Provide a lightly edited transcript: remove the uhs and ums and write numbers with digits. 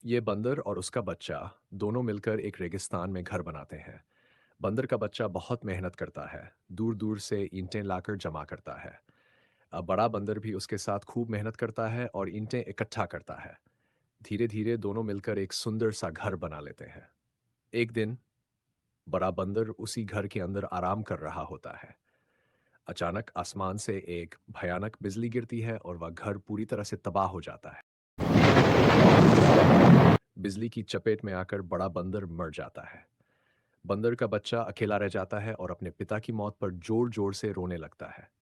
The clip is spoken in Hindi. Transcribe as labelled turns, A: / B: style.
A: ये बंदर और उसका बच्चा दोनों मिलकर एक रेगिस्तान में घर बनाते हैं। बंदर का बच्चा बहुत मेहनत करता है, दूर दूर से ईंटें लाकर जमा करता है। अब बड़ा बंदर भी उसके साथ खूब मेहनत करता है और ईंटें इकट्ठा करता है। धीरे धीरे दोनों मिलकर एक सुंदर सा घर बना लेते हैं। एक दिन बड़ा बंदर उसी घर के अंदर आराम कर रहा होता है। अचानक आसमान से एक भयानक बिजली गिरती है और वह घर पूरी तरह से तबाह हो जाता है। बिजली की चपेट में आकर बड़ा बंदर मर जाता है। बंदर का बच्चा अकेला रह जाता है और अपने पिता की मौत पर जोर जोर से रोने लगता है।